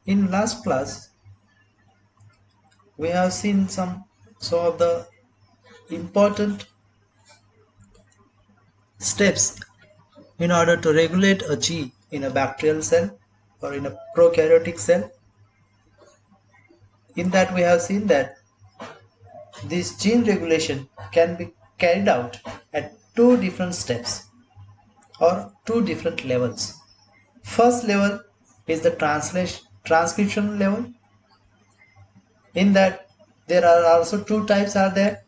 In last class, we have seen some of the important steps in order to regulate a gene in a bacterial cell or in a prokaryotic cell. In that, we have seen that this gene regulation can be carried out at two different steps or two different levels. First level is the transcription level. In that, there are also two types are there: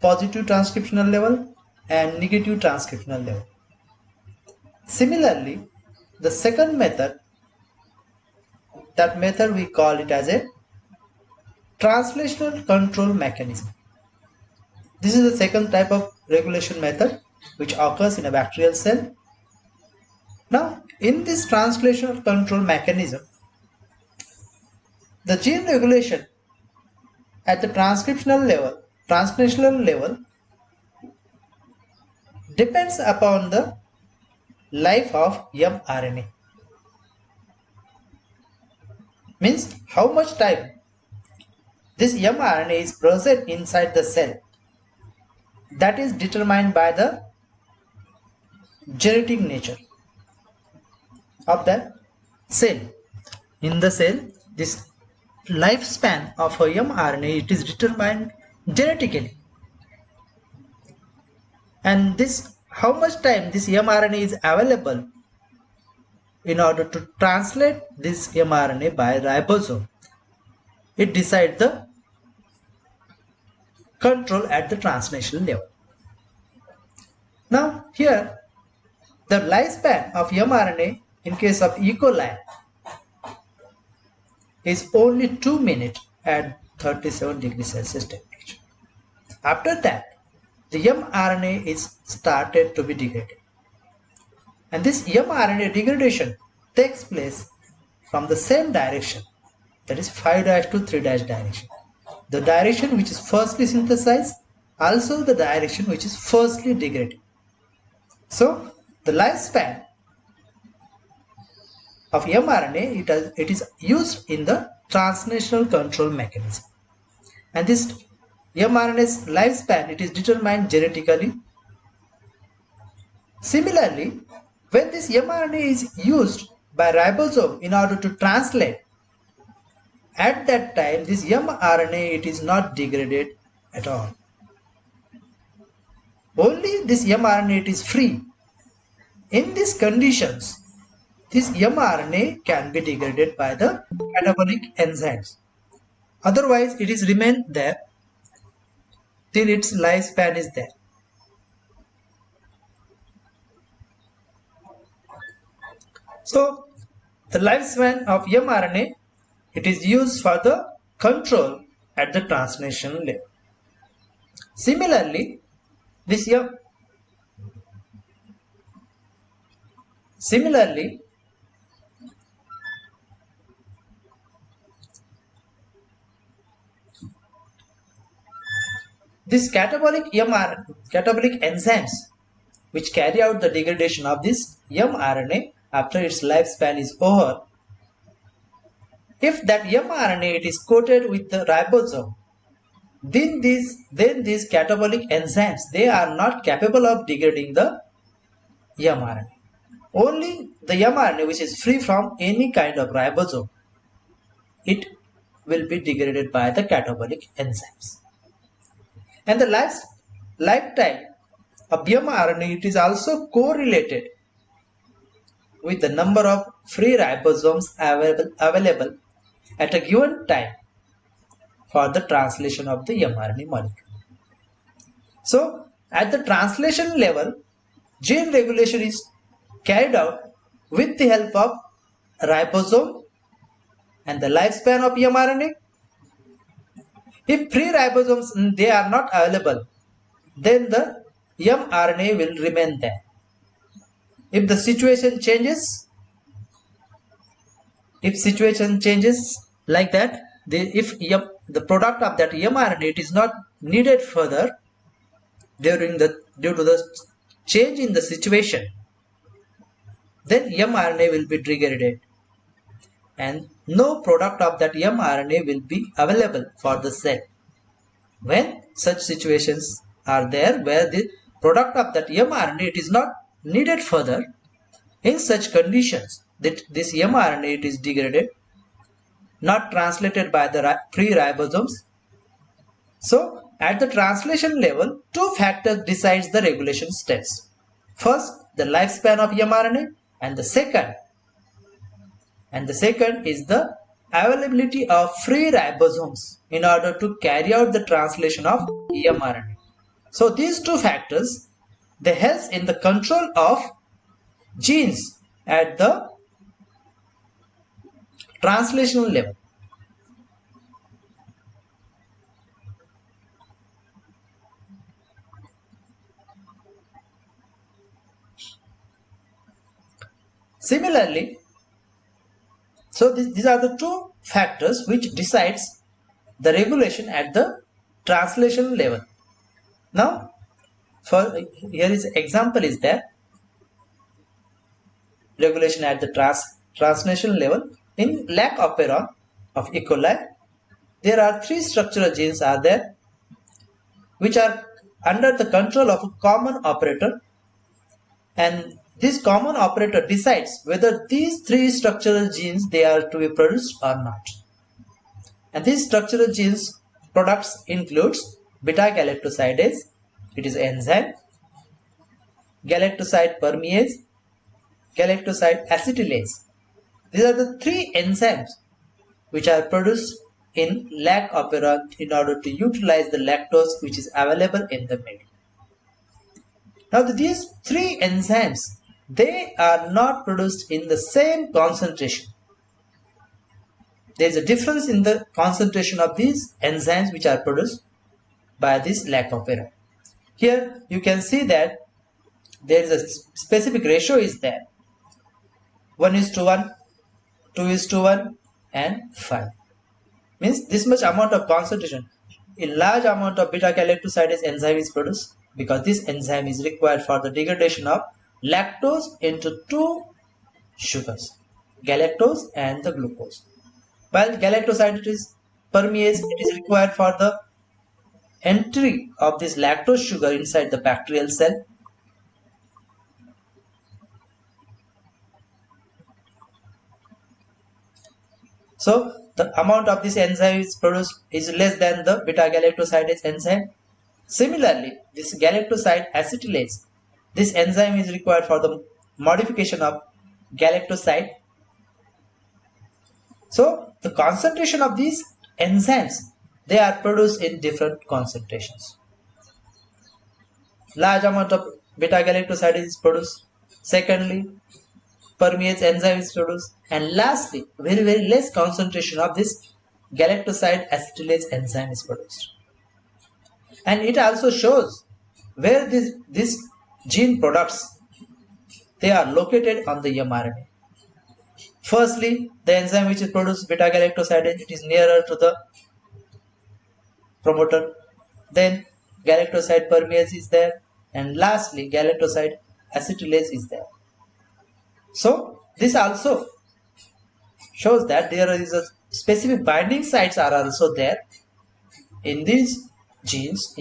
positive transcriptional level and negative transcriptional level. Similarly, the second method, that method we call it as a translational control mechanism. This is the second type of regulation method which occurs in a bacterial cell. Now, in this translational control mechanism, the gene regulation at the translational level depends upon the life of mRNA. Means how much time this mRNA is present inside the cell. That is determined by the genetic nature of the cell. In the cell, this lifespan of a mRNA, it is determined genetically. And this, how much time this mRNA is available in order to translate this mRNA by ribosome, it decides the control at the translational level. Now here, the lifespan of mRNA in case of E. coli is only 2 minutes at 37 degrees Celsius temperature. After that, the mRNA is started to be degraded. And this mRNA degradation takes place from the same direction, that is 5' to 3' direction. The direction which is firstly synthesized, also the direction which is firstly degraded. So, the lifespan of mRNA, it is used in the translational control mechanism. And this mRNA's lifespan, it is determined genetically. Similarly, when this mRNA is used by ribosome in order to translate, at that time this mRNA, it is not degraded at all. Only this mRNA, it is free. In these conditions, this mRNA can be degraded by the catabolic enzymes. Otherwise, it is remain there till its lifespan is there. So, the lifespan of mRNA, it is used for the control at the translation level. Similarly, this catabolic enzymes which carry out the degradation of this mRNA after its lifespan is over, if that mRNA, it is coated with the ribosome, then these catabolic enzymes, they are not capable of degrading the mRNA. Only the mRNA which is free from any kind of ribosome, it will be degraded by the catabolic enzymes. And the lifetime of mRNA, it is also correlated with the number of free ribosomes available at a given time for the translation of the mRNA molecule. So, at the translation level, gene regulation is carried out with the help of ribosome and the lifespan of mRNA. If free ribosomes, they are not available, then the mRNA will remain there. If the situation changes, like that, if the product of that mRNA, it is not needed further due to the change in the situation, then mRNA will be degraded. and no product of that mRNA will be available for the cell. When such situations are there where the product of that mRNA it is not needed further, in such conditions that this mRNA it is degraded, not translated by the free ribosomes. So at the translation level, two factors decides the regulation steps. First, the lifespan of mRNA, and the second is the availability of free ribosomes in order to carry out the translation of mRNA. So these two factors they help in the control of genes at the translational level. Similarly, so these are the two factors which decides the regulation at the translation level. Now, for here is example is there regulation at the translation level in lac operon of E. coli. There are three structural genes are there which are under the control of a common operator, and this common operator decides whether these three structural genes they are to be produced or not. And these structural genes products includes beta galactosidase, it is enzyme, galactoside permease, galactoside acetylase. These are the three enzymes which are produced in lac operon in order to utilize the lactose which is available in the milk. Now these three enzymes they are not produced in the same concentration. There is a difference in the concentration of these enzymes which are produced by this lac operon. Here you can see that there is a specific ratio is there. 1:1, 2:1 and 5. Means this much amount of concentration. A large amount of beta galactosidase enzyme is produced because this enzyme is required for the degradation of lactose into two sugars, galactose and the glucose. While galactoside permease, it is required for the entry of this lactose sugar inside the bacterial cell. So the amount of this enzyme is produced is less than the beta galactosidase enzyme. Similarly, this galactoside acetylase, this enzyme is required for the modification of galactoside. So the concentration of these enzymes, they are produced in different concentrations. Large amount of beta galactoside is produced. Secondly, permease enzyme is produced. And lastly, very less concentration of this galactoside acetylase enzyme is produced. And it also shows where this gene products they are located on the mRNA. Firstly, the enzyme which is produced beta galactosidase, it is nearer to the promoter. Then galactoside permease is there, and lastly galactoside acetylase is there. So this also shows that there is a specific binding sites are also there in these genes,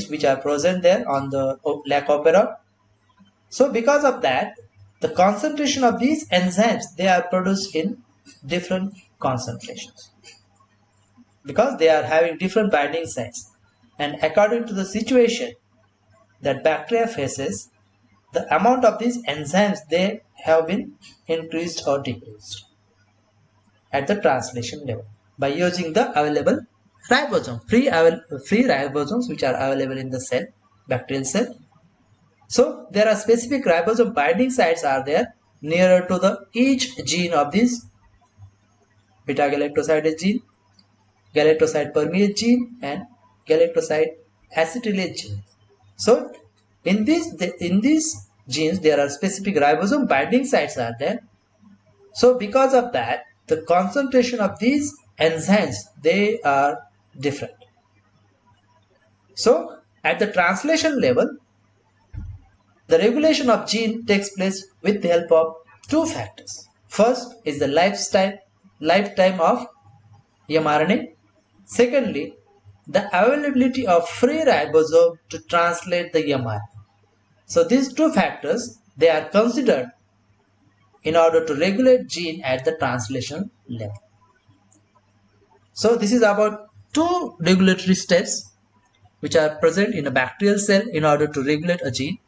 which are present there on the lac operon. So because of that, the concentration of these enzymes they are produced in different concentrations because they are having different binding sites, and according to the situation that bacteria faces, the amount of these enzymes they have been increased or decreased at the translation level by using the available ribosome, free ribosomes which are available in the cell, bacterial cell. So there are specific ribosome binding sites are there nearer to the each gene of this beta galactosidase gene, galactoside permease gene and galactoside acetylase gene. So in these genes there are specific ribosome binding sites are there. So because of that, the concentration of these enzymes they are different. So at the translation level, the regulation of gene takes place with the help of two factors. First is the lifetime of mRNA. Secondly, the availability of free ribosome to translate the mRNA. So these two factors, they are considered in order to regulate gene at the translation level. So this is about two regulatory steps which are present in a bacterial cell in order to regulate a gene.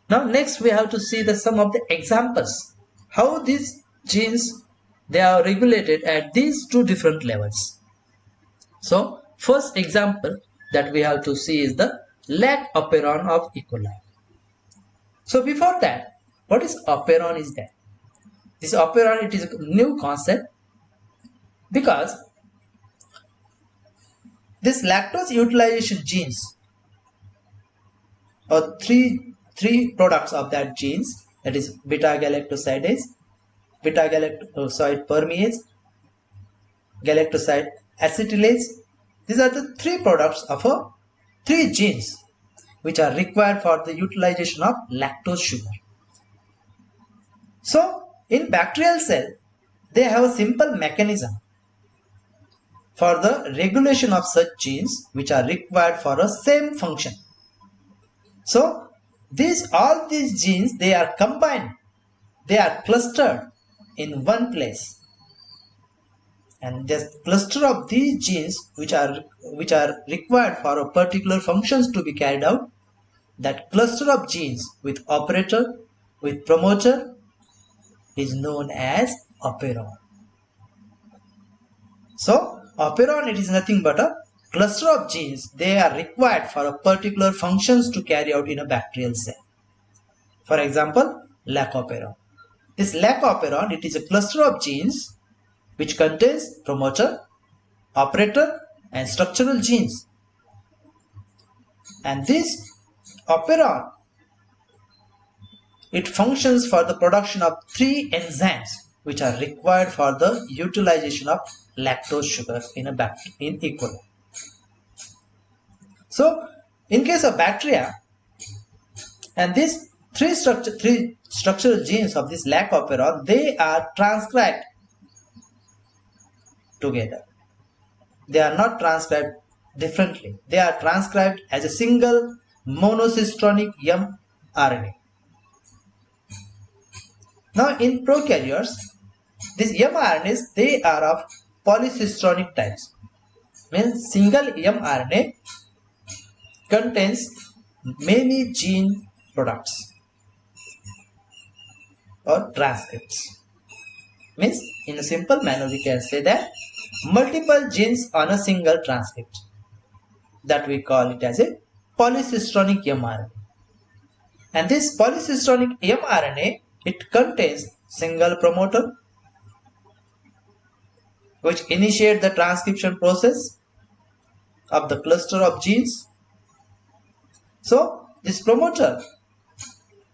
Now next we have to see some of the examples how these genes, they are regulated at these two different levels. So first example that we have to see is the lac operon of E. coli. So before that, what is operon is that? This operon, it is a new concept because this lactose utilization genes or three products of that genes, that is beta galactosidase, beta galactoside permease, galactoside acetylase. These are the three products of three genes which are required for the utilization of lactose sugar. So in bacterial cell, they have a simple mechanism for the regulation of such genes which are required for a same function. So all these genes, they are combined, they are clustered in one place, and this cluster of these genes which are required for a particular functions to be carried out, that cluster of genes with operator, with promoter, is known as operon. So operon, it is nothing but a cluster of genes, they are required for a particular functions to carry out in a bacterial cell. For example, lac operon. This lac operon, it is a cluster of genes which contains promoter, operator and structural genes. And this operon, it functions for the production of three enzymes which are required for the utilization of lactose sugar in E. coli. So in case of bacteria, and these three structural genes of this lac operon, they are transcribed together. They are not transcribed differently. They are transcribed as a single monocistronic mRNA. Now in prokaryotes, these mRNAs, they are of polycistronic types. Means single mRNA contains many gene products or transcripts. Means in a simple manner we can say that multiple genes on a single transcript, that we call it as a polycistronic mRNA. And this polycistronic mRNA, it contains single promoter which initiate the transcription process of the cluster of genes. So this promoter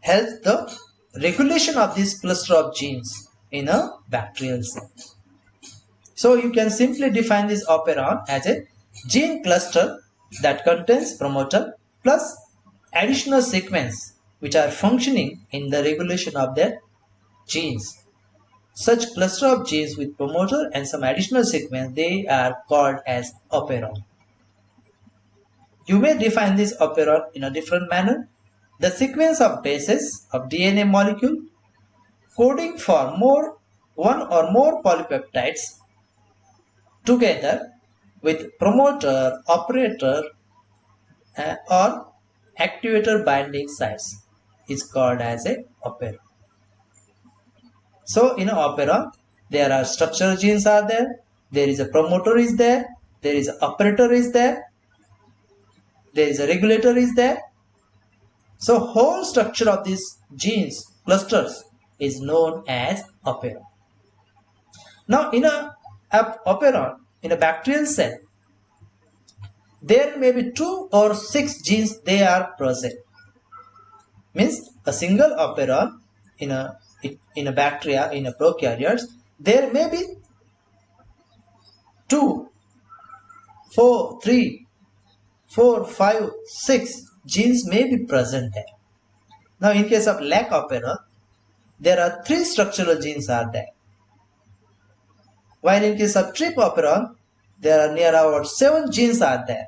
helps the regulation of this cluster of genes in a bacterial cell. So you can simply define this operon as a gene cluster that contains promoter plus additional sequence which are functioning in the regulation of their genes. Such cluster of genes with promoter and some additional sequence, they are called as operon. You may define this operon in a different manner. The sequence of bases of DNA molecule coding for one or more polypeptides together with promoter, operator or activator binding sites is called as a operon. So in an operon, there are structural genes are there is a promoter is there is an operator is there is a regulator is there. So whole structure of these genes clusters is known as operon. Now in a operon, in a bacterial cell, there may be 2 or 6 genes they are present. Means a single operon in a bacteria, in a prokaryotes, there may be 2, 4, 3, 4, 5, 6 genes may be present there. Now in case of lac operon, there are 3 structural genes are there. While in case of trip operon, there are near about 7 genes are there.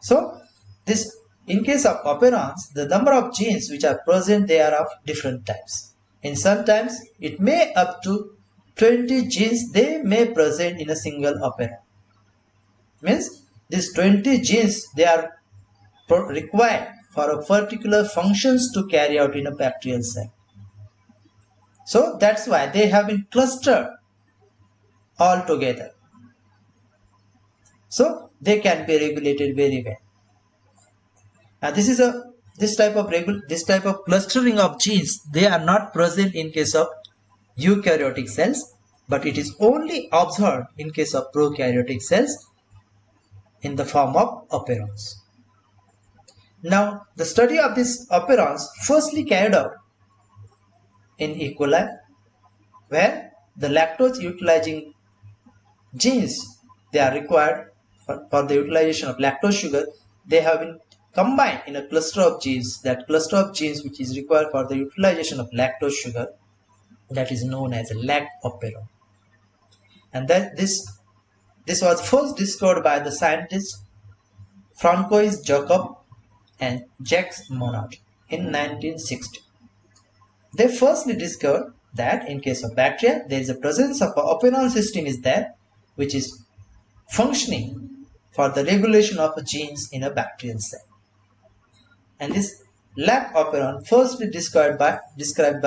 So this, in case of operons, the number of genes which are present, they are of different types. In sometimes it may up to 20 genes they may present in a single operon. Means these 20 genes, they are required for a particular functions to carry out in a bacterial cell. So that's why they have been clustered all together. So they can be regulated very well. Now this type of clustering of genes, they are not present in case of eukaryotic cells, but it is only observed in case of prokaryotic cells in the form of operons. Now the study of these operons firstly carried out in E. coli, where the lactose utilizing genes, they are required for the utilization of lactose sugar, they have been combined in a cluster of genes. That cluster of genes which is required for the utilization of lactose sugar, that is known as a lac operon. And that this was first discovered by the scientists Francois Jacob and Jacques Monod in 1960. They firstly discovered that in case of bacteria, there is a presence of an operon system is there, which is functioning for the regulation of genes in a bacterial cell. And this lac operon firstly described by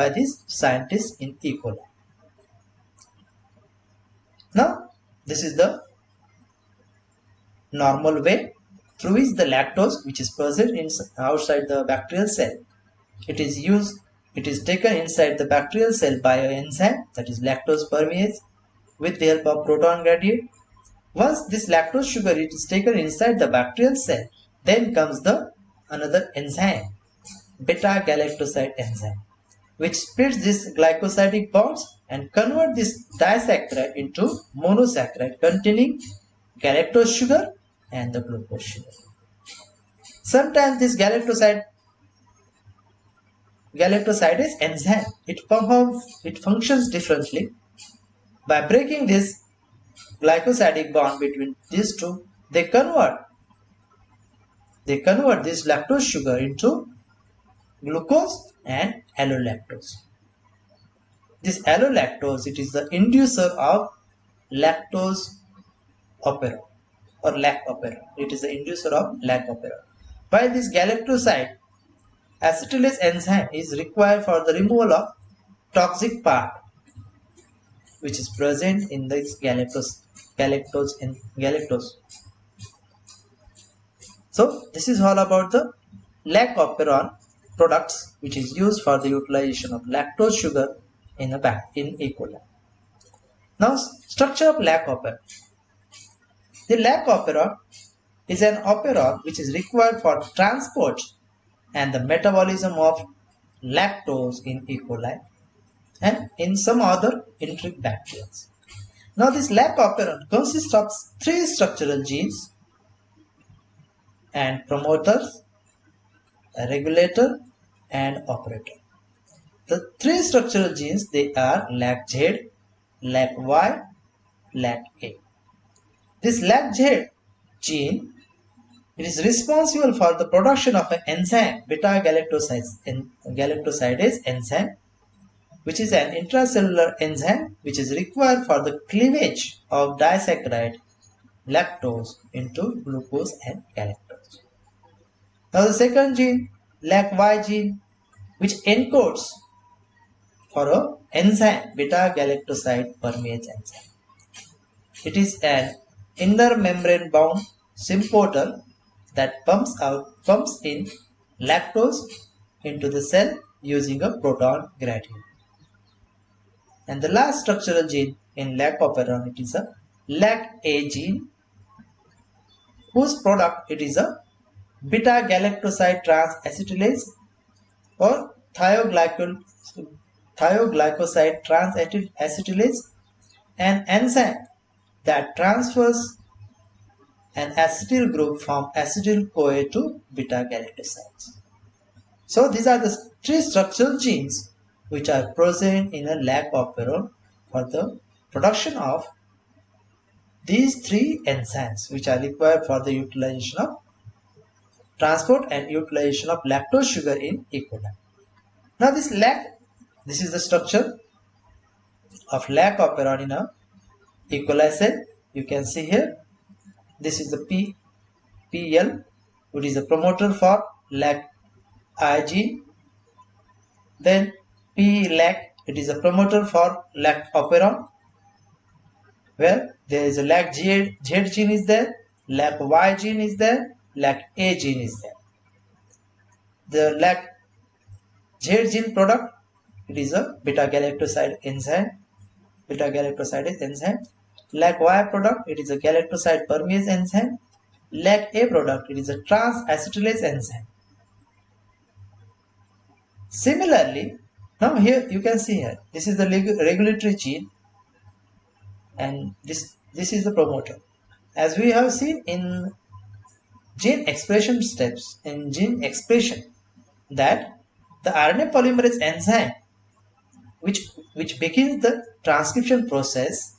these scientists in E. coli. Now, this is the normal way through which the lactose, which is present outside the bacterial cell, it is taken inside the bacterial cell by an enzyme, that is lactose permease, with the help of proton gradient. Once this lactose sugar is taken inside the bacterial cell, then comes the another enzyme, beta galactoside enzyme, which splits these glycosidic bonds and convert this disaccharide into monosaccharide containing galactose sugar and the glucose sugar. Sometimes this galactosidase enzyme, it functions differently. By breaking this glycosidic bond between these two, they convert this lactose sugar into glucose and allolactose. This allolactose, it is the inducer of lactose operon or lac operon. It is the inducer of lac operon. While this galactoside acetylase enzyme is required for the removal of toxic part, which is present in this galactose. So this is all about the lac operon products, which is used for the utilization of lactose sugar in E. coli. Now, structure of lac operon. The lac operon is an operon which is required for transport and the metabolism of lactose in E. coli and in some other enteric bacteria. Now this lac operon consists of 3 structural genes and promoters, a regulator and operator. The 3 structural genes, they are LAC-Z, LAC-Y, LAC-A. This LAC-Z gene, it is responsible for the production of an enzyme, beta galactosidase enzyme, which is an intracellular enzyme which is required for the cleavage of disaccharide lactose into glucose and galactose. Now the second gene, LAC-Y gene, which encodes for an enzyme, beta galactoside permease enzyme. It is an inner membrane bound symporter that pumps in lactose into the cell using a proton gradient. And the last structural gene in lac operon, it is a LAC-A gene, whose product it is a beta galactoside transacetylase or thioglycoside transacetylase, an enzyme that transfers an acetyl group from acetyl-CoA to beta galactosides. So these are the 3 structural genes which are present in a lac operon for the production of these three enzymes which are required for the utilization of transport and utilization of lactose sugar in E. coli. Now this is the structure of lac operon in a E. coli cell. You can see here, this is the PL, which is a promoter for lac IG. Then P-lac, it is a promoter for lac operon, where there is a lac Z gene is there, lac Y gene is there, lac A gene is there. The lac Z gene product, it is a beta-galactoside enzyme. Beta-galactoside enzyme. Lac Y product, it is a galactoside permease enzyme. Lac A product, it is a trans-acetylase enzyme. Similarly, now here you can see here, this is the regulatory gene, and this is the promoter. As we have seen in gene expression steps, in gene expression, that the RNA polymerase enzyme which begins the transcription process,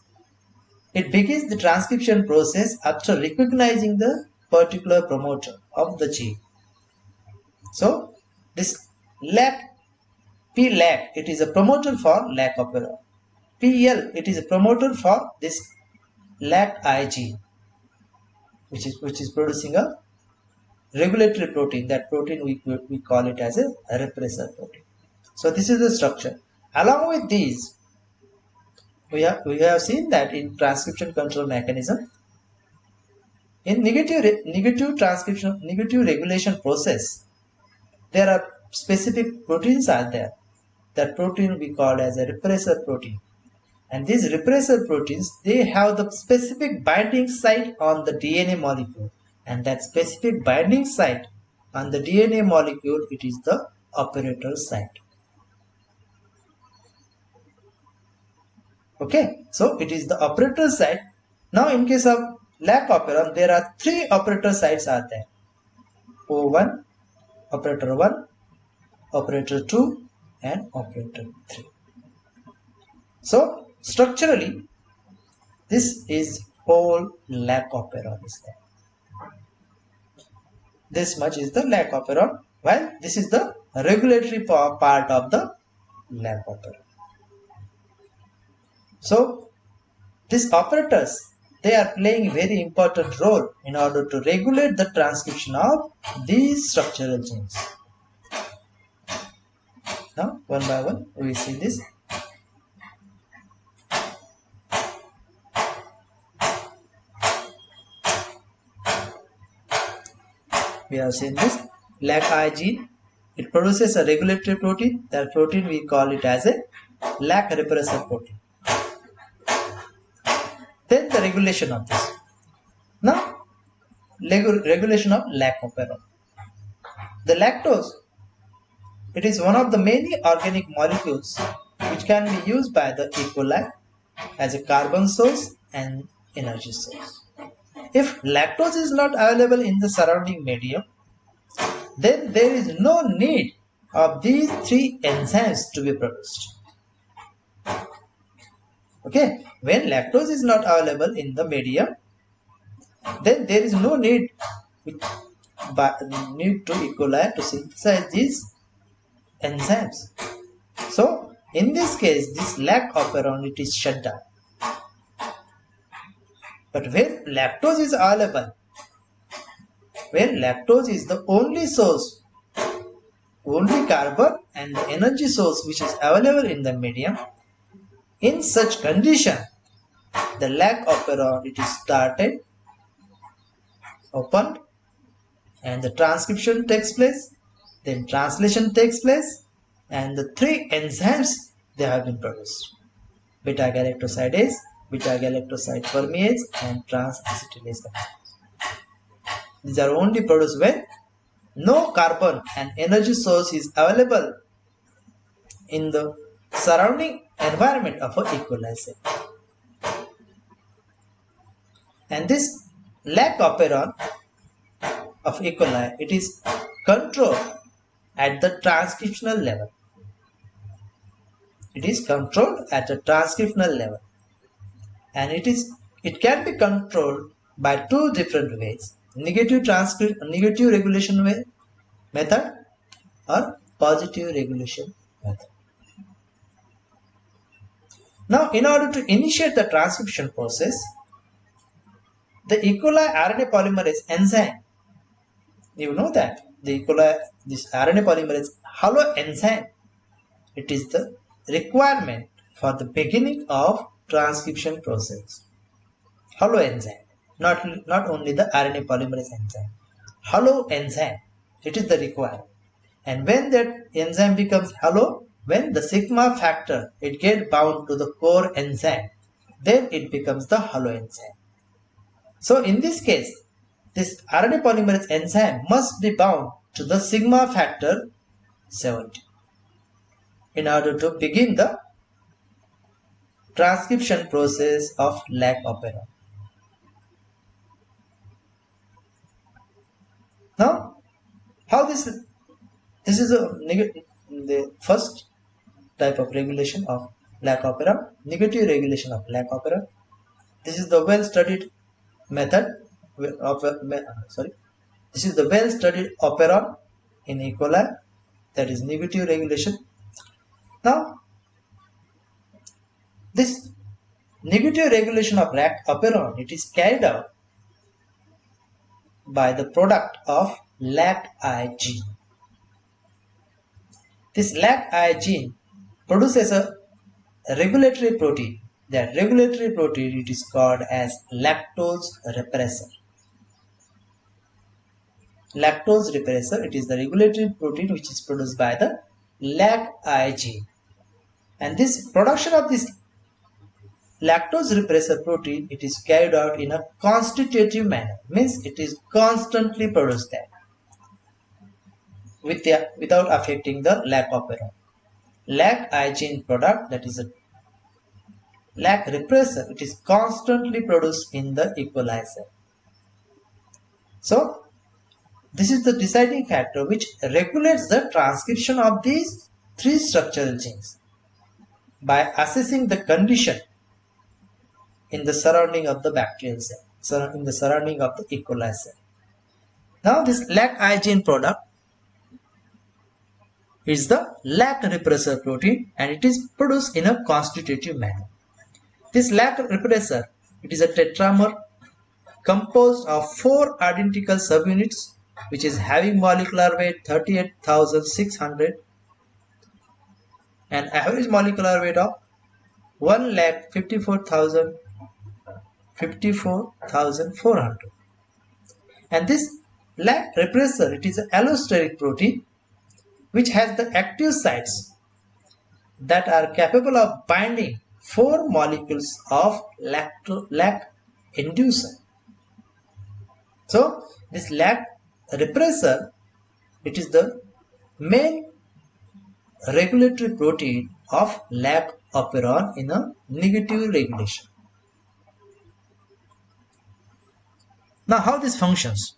it begins the transcription process after recognizing the particular promoter of the gene. So this P-lac, it is a promoter for lac operon. PL, it is a promoter for this lac IG, which is producing a regulatory protein. That protein we call it as a repressor protein. So this is the structure. Along with these, we have seen that in transcription control mechanism, in negative transcription, negative regulation process, there are specific proteins are there. That protein we call as a repressor protein. And these repressor proteins, they have the specific binding site on the DNA molecule. And that specific binding site on the DNA molecule, it is the operator site. Okay, so it is the operator site. Now in case of lac operon, there are three operator sites are there. O1, operator 1, operator 2, and operator 3. So structurally, this is whole lac operon is there. This much is the lac operon, while this is the regulatory part of the lac operon. So these operators, they are playing a very important role in order to regulate the transcription of these structural genes. Now one by one we will see this. We have seen this lac I gene. It produces a regulatory protein. That protein we call it as a lac repressor protein. Then the regulation of this. Now regulation of lac operon. The lactose, it is one of the many organic molecules which can be used by the E. coli as a carbon source and energy source. If lactose is not available in the surrounding medium, then there is no need of these three enzymes to be produced. Okay, when lactose is not available in the medium, then there is no need to E. coli to synthesize these enzymes. So in this case, this lac operon, it is shut down. But when lactose is available, when lactose is the only source, only carbon and the energy source which is available in the medium, in such condition, the lac operon, it is started, opened, and the transcription takes place, then translation takes place, and the three enzymes, they have been produced: beta-galactosidase, beta-galactoside permease, and trans-acetylase. These are only produced when no carbon and energy source is available in the surrounding environment of an E. coli cell. And this lac operon of E. coli, it is controlled at the transcriptional level. It is controlled at a transcriptional level. and it can be controlled by two different ways: negative regulation method or positive regulation method. Now, in order to initiate the transcription process, the E. coli RNA polymerase enzyme, you know that the E. coli, this RNA polymerase halo enzyme, it is the requirement for the beginning of transcription process. Halo enzyme, not only the RNA polymerase enzyme. Halo enzyme, it is the requirement. And when that enzyme becomes halo, when the sigma factor, it gets bound to the core enzyme, then it becomes the halo enzyme. So in this case, this RNA polymerase enzyme must be bound to the sigma factor 70 in order to begin the transcription process of lac operon. Now, how this is the first type of regulation of lac operon, negative regulation of lac operon. This is the well-studied method of this is the well-studied operon in E. coli, that is negative regulation. Now, this negative regulation of lac operon, it is carried out by the product of lac-I gene. This lac-I gene produces a regulatory protein. That regulatory protein, it is called as lactose repressor. Lactose repressor, it is the regulatory protein which is produced by the lac-I gene. And this production of this lactose repressor protein, it is carried out in a constitutive manner. Means it is constantly produced there without affecting the lac operon. Lac-I gene product, that is a lac repressor, it is constantly produced in the E. coli cell. So, this is the deciding factor which regulates the transcription of these three structural genes by assessing the condition in the surrounding of the bacterial cell, in the surrounding of the E. coli cell. Now, this lac-I gene product is the lac repressor protein and it is produced in a constitutive manner. This lac repressor, it is a tetramer composed of 4 identical subunits which is having molecular weight 38,600 and average molecular weight of 1,54,400. And this lac repressor, it is an allosteric protein which has the active sites that are capable of binding 4 molecules of lac inducer. So this lac repressor, it is the main regulatory protein of lac operon in a negative regulation. Now, how this functions?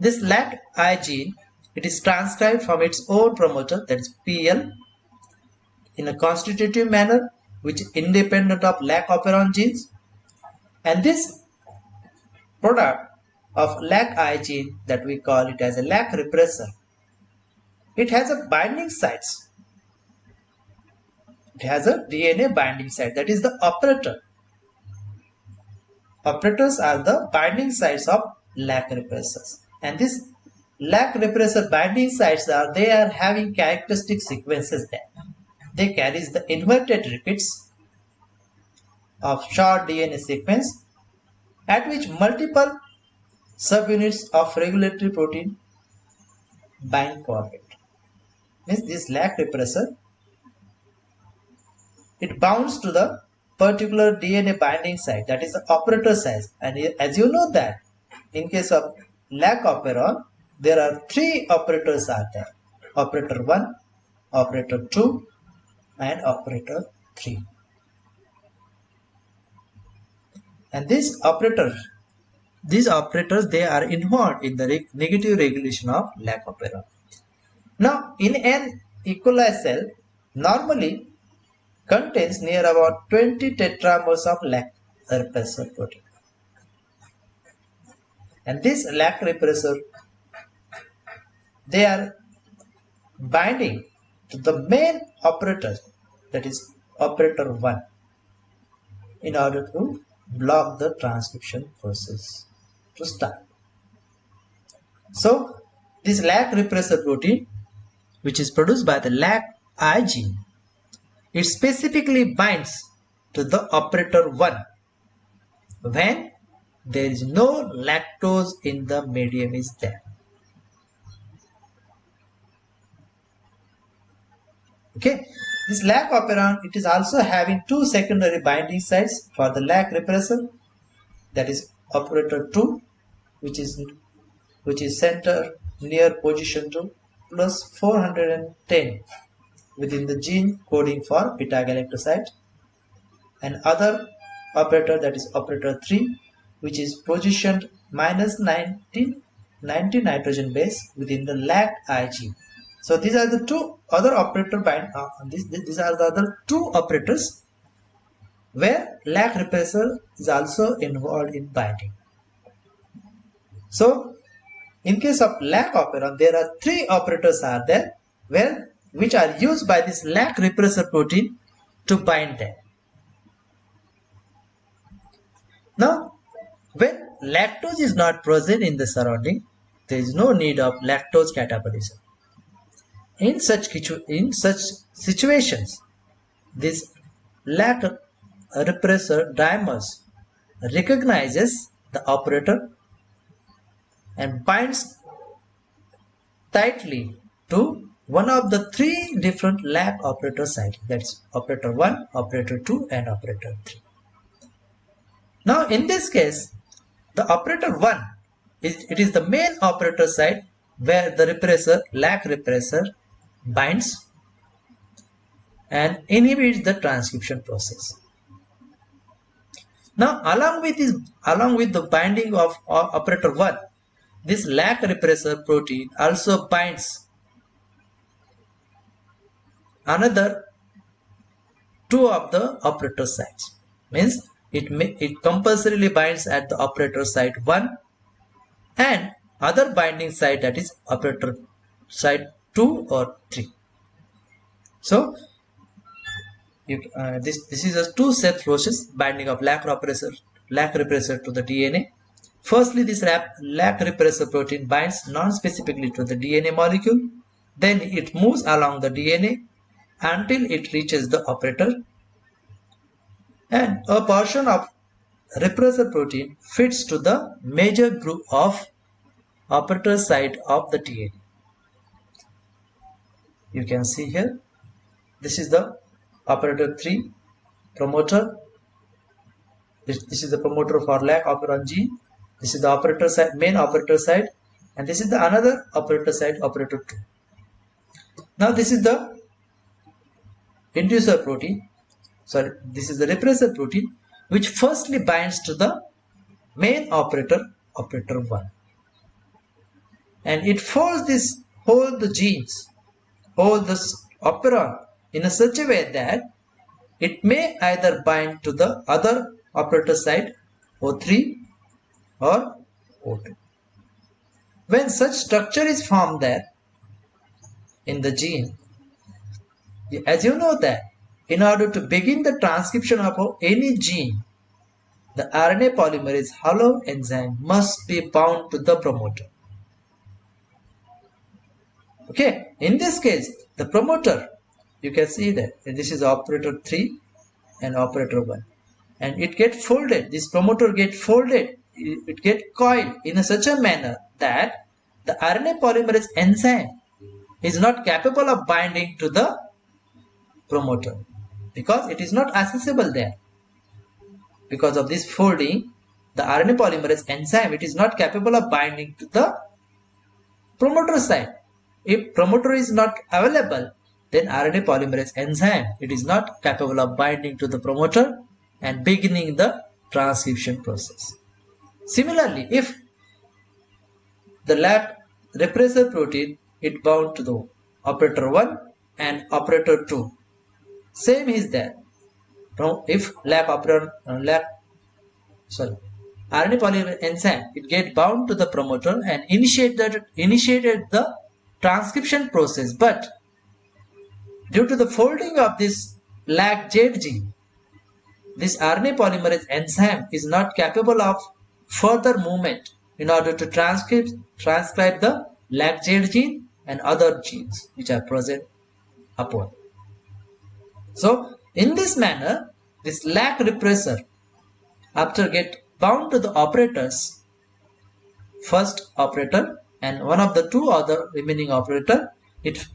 This lac-I gene, it is transcribed from its own promoter, that is PL, in a constitutive manner which is independent of lac operon genes, and this product of lac-I gene, that we call it as a lac repressor, it has a binding sites. It has a DNA binding site, that is the operator. Operators are the binding sites of lac repressors, and this lac repressor binding sites they are having characteristic sequences there. They carries the inverted repeats of short DNA sequence at which multiple subunits of regulatory protein bind coordinate. Means this lac repressor, it bounds to the particular DNA binding site, that is the operator site. And as you know that in case of lac operon, there are 3 operators are there: operator 1, operator 2 and operator 3. And these operators, they are involved in the negative regulation of lac operon. Now, in an E. coli cell, normally contains near about 20 tetramers of lac repressor protein. And this lac repressor, they are binding to the main operator, that is operator 1, in order to block the transcription process to start. So this lac repressor protein, which is produced by the lac-I gene, it specifically binds to the operator 1 when there is no lactose in the medium is there. Okay, this lac operon, it is also having two secondary binding sites for the lac repressor, that is operator 2, which is center near position 2 plus 410 within the gene coding for beta galactoside, and other operator, that is operator 3, which is positioned minus 90 nitrogen base within the lac-I gene. So these are the two other operator these are the other two operators where lac repressor is also involved in binding. So in case of lac operon, there are three operators are there which are used by this lac repressor protein to bind them. Now, when lactose is not present in the surrounding, there is no need of lactose catabolism. In such situations, this lac repressor dimers recognizes the operator and binds tightly to one of the three different lac operator sites, that's operator 1, operator 2 and operator 3. Now in this case, the operator 1 is the main operator site where the lac repressor binds and inhibits the transcription process. Now along with the binding of operator 1, this lac repressor protein also binds another two of the operator sites. Means it compulsorily binds at the operator site 1 and other binding site, that is operator site 2 or 3. So this is a two-step process, binding of lac repressor to the DNA. Firstly, this lac repressor protein binds non-specifically to the DNA molecule. Then it moves along the DNA until it reaches the operator, and a portion of repressor protein fits to the major group of operator site of the DNA. You can see here, this is the operator 3 promoter. This is the promoter for lac operon gene. This is the operator site, main operator site, and this is the another operator site, operator 2. Now this is the inducer protein. Sorry, this is the repressor protein, which firstly binds to the main operator, operator 1. And it folds the genes, hold this operon in a such a way that it may either bind to the other operator site O3 or O2. When such structure is formed there in the gene, as you know that in order to begin the transcription of any gene, the RNA polymerase hollow enzyme must be bound to the promoter. Okay, in this case, the promoter, you can see that this is operator 3 and operator 1, and it gets folded. This promoter gets folded, it gets coiled in such a manner that the RNA polymerase enzyme is not capable of binding to the promoter because it is not accessible there. Because of this folding, the RNA polymerase enzyme, it is not capable of binding to the promoter site. If promoter is not available, then RNA polymerase enzyme, it is not capable of binding to the promoter and beginning the transcription process. Similarly, if the lac repressor protein, it bound to the operator 1 and operator 2, same is there. If lac RNA polymerase enzyme, it get bound to the promoter and initiated the transcription process. But due to the folding of this LAC-Z gene, this RNA polymerase enzyme is not capable of further movement in order to transcribe the LAC-Z gene and other genes which are present upon. So, in this manner, this LAC repressor, after get bound to the operators, first operator and one of the two other remaining operator, it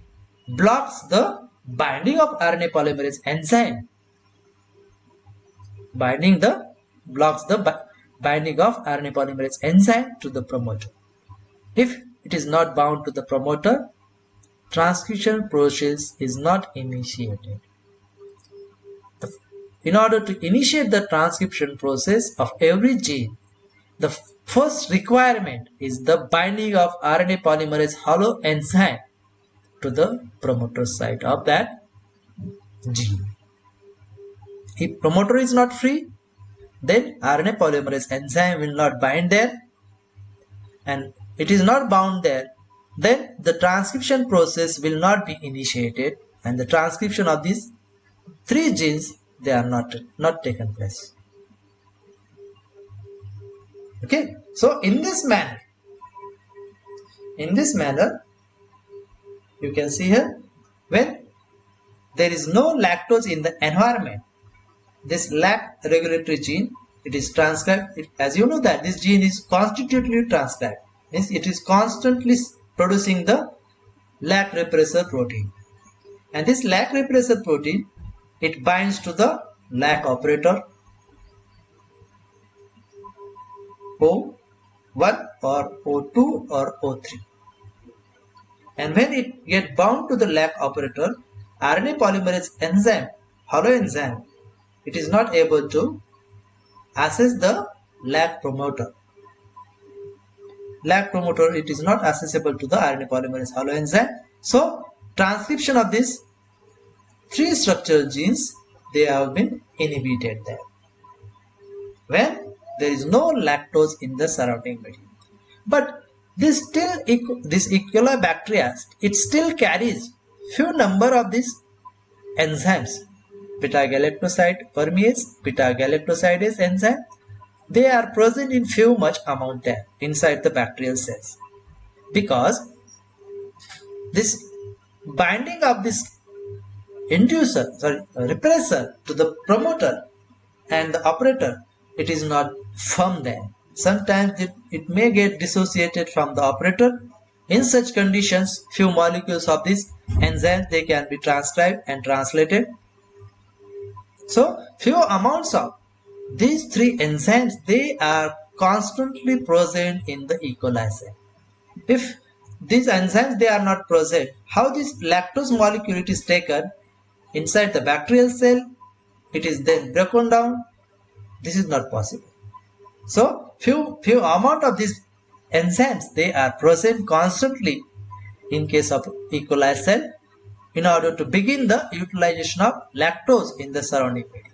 blocks the binding of RNA polymerase enzyme. Blocks the binding of RNA polymerase enzyme to the promoter. If it is not bound to the promoter, transcription process is not initiated. In order to initiate the transcription process of every gene, the first requirement is the binding of RNA polymerase holoenzyme to the promoter site of that gene. If promoter is not free, then RNA polymerase enzyme will not bind there, and it is not bound there, then the transcription process will not be initiated, and the transcription of these three genes, they are not taken place. Okay, so in this manner, you can see here, when there is no lactose in the environment, this LAC regulatory gene, it is transcribed. As you know that this gene is constitutively transcribed, means it is constantly producing the LAC repressor protein, and this LAC repressor protein, it binds to the LAC operator O1 or O2 or O3, and when it get bound to the LAC operator, RNA polymerase enzyme, holoenzyme, it is not able to access the LAC promoter. LAC promoter, it is not accessible to the RNA polymerase holoenzyme. So, transcription of these three structural genes, they have been inhibited there, when there is no lactose in the surrounding medium. But this E. coli bacteria, it still carries few number of these enzymes, beta-galactoside permease, beta-galactosidase enzyme. They are present in few much amount there inside the bacterial cells, because this binding of this repressor to the promoter and the operator, it is not firm there. Sometimes it may get dissociated from the operator. In such conditions, few molecules of this enzyme, they can be transcribed and translated. So, few amounts of these three enzymes, they are constantly present in the E. coli cell. If these enzymes, they are not present, how this lactose molecule it is taken inside the bacterial cell, it is then broken down? This is not possible. So, few amount of these enzymes, they are present constantly in case of E. coli cell, in order to begin the utilization of lactose in the surrounding medium.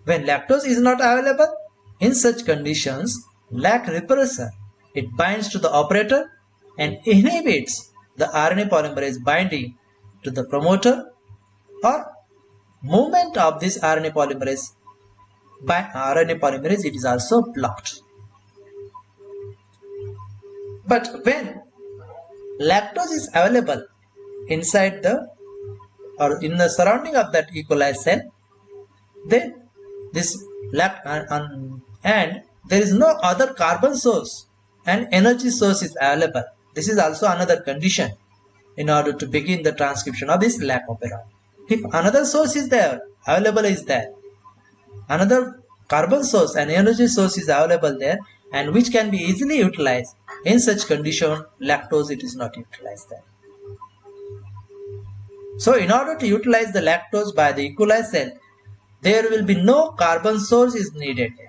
When lactose is not available, in such conditions, LAC repressor, it binds to the operator and inhibits the RNA polymerase binding to the promoter, or movement of this RNA polymerase by RNA polymerase, it is also blocked. But when lactose is available inside the or in the surrounding of that E. coli cell, then this and there is no other carbon source and energy source is available. This is also another condition in order to begin the transcription of this LAC operon. If another source is there, available is there, another carbon source and energy source is available there, and which can be easily utilized, in such condition lactose it is not utilized there. So in order to utilize the lactose by the E. coli cell, there will be no carbon source is needed there.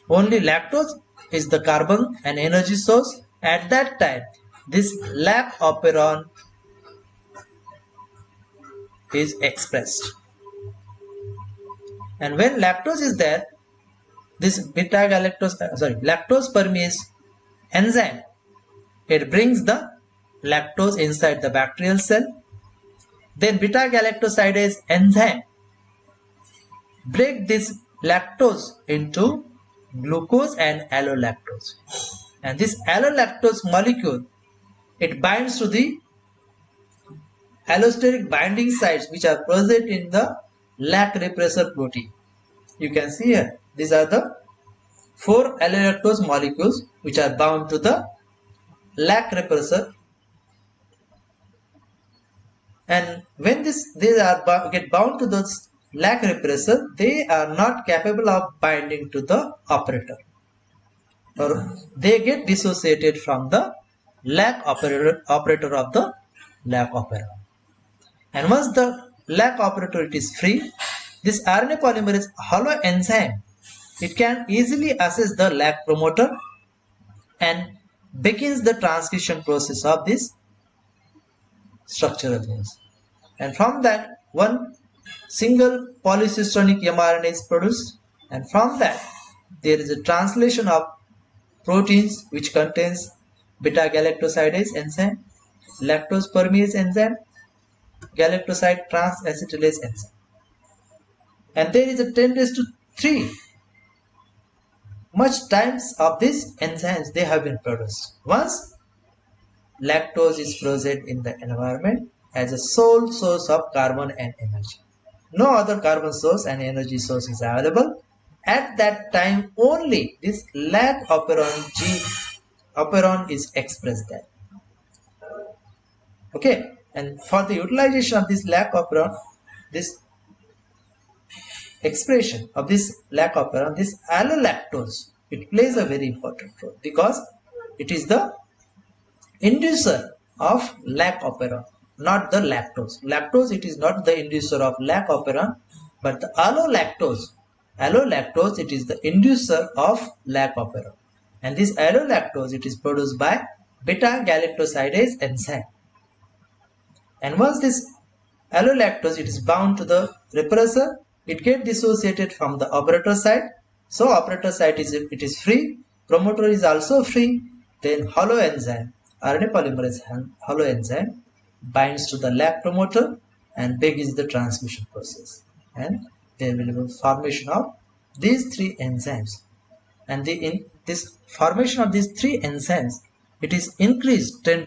Only lactose is the carbon and energy source. At that time, this LAC operon is expressed. And when lactose is there, this lactose permease enzyme, it brings the lactose inside the bacterial cell. Then beta galactosidase enzyme break this lactose into glucose and allolactose. And this allolactose molecule, it binds to the allosteric binding sites which are present in the lac repressor protein. You can see here, these are the 4 allolactose molecules which are bound to the lac repressor. And when get bound to the lac repressor, they are not capable of binding to the operator, or they get dissociated from the lac operator of the lac operon. And once the lac operator it is free, this RNA polymerase holoenzyme, it can easily access the lac promoter and begins the transcription process of this structural genes. And from that, one single polycystonic mRNA is produced, and from that there is a translation of proteins which contains beta galactosidase enzyme, lactose permease enzyme, galactoside transacetylase enzyme. And there is a 10 raised to 3 much times of these enzymes they have been produced. Once lactose is present in the environment as a sole source of carbon and energy. No other carbon source and energy source is available. At that time only this lac operon is expressed there. Okay, and for the utilization of this lac operon, this expression of this lac operon, this allolactose, it plays a very important role because it is the inducer of lac operon, not the lactose. Lactose, it is not the inducer of lac operon, but the allolactose, it is the inducer of lac operon. And this allolactose, it is produced by beta galactosidase enzyme. And once this allolactose, it is bound to the repressor, it gets dissociated from the operator site. So operator site it is free, promoter is also free. Then holoenzyme, RNA polymerase holoenzyme binds to the lac promoter and begins the transmission process. And there will be formation of these 3 enzymes. And in this formation of these 3 enzymes, it is increased 10